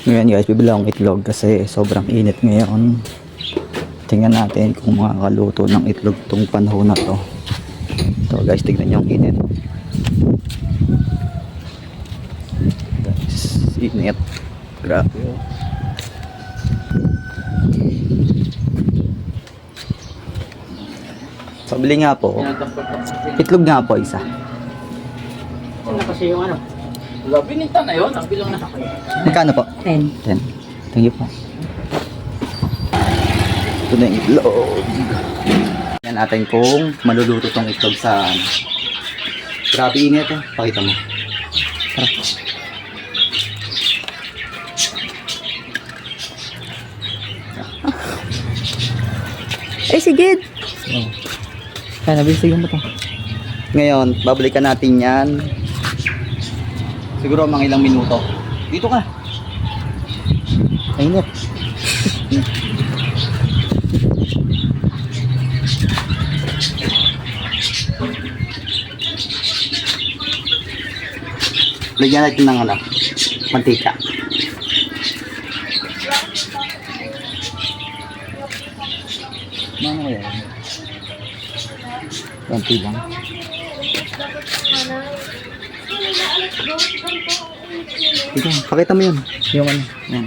Ngayon guys, bibili akong itlog kasi sobrang init ngayon. Tingnan natin kung makakaluto ng itlog tong panahon na to. Ito guys, tignan nyo ang init. Guys, init. Grabe oh. Pabili nga po. Itlog nga po isa. Ano kasi yung ano? Bininta na yun, ang bilang na sa akin. Magkano po? 10. 10. Thank you po. Ito na yung itlog. Yan natin kung maluluto tong itlog sa grabe init eh. Pakita mo. Tara. Ay, sige. Oh. Kaya nabisigan mo to. Ngayon, babalikan natin yan. Siguro mga ilang minuto. Dito ka. Mainit. Lagyan natin ng ano, mantika. Ano kaya? Konti lang. Ikaw, pakita mo yun. Yung ano. Yan.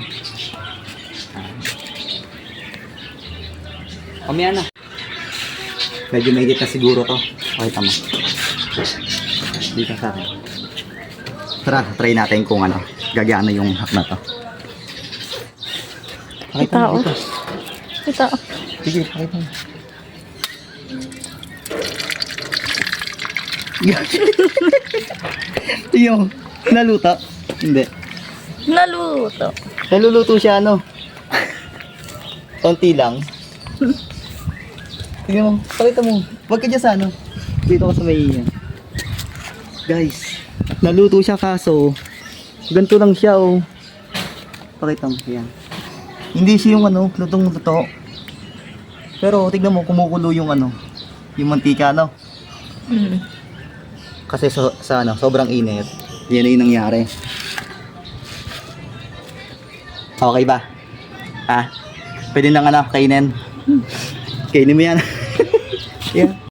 Pamaya na. Medyo mahigit na siguro to. Pakita mo. Dito sa akin. Tara, try natin kung ano. Gagana yung hack na to. Pakita mo dito. Ito. Sige, pakita mo. Yung naluto. Hindi. Naluto. Naluluto siya ano. Konti lang. Tingnan mo, pakita mo. Huwag ka dyan sa ano. Dito ka sa may guys, naluto siya kaso ganito lang siya oh. Pakita mo, yan. Hindi siya yung ano, lutong luto. Pero tignan mo, kumukulo yung ano, yung mantika no. Kasi sa ano, sobrang init. Yan na yung nangyari. Okay ba? Ha? Pwede nang ano, kainin. Kainin mo yan. Yan.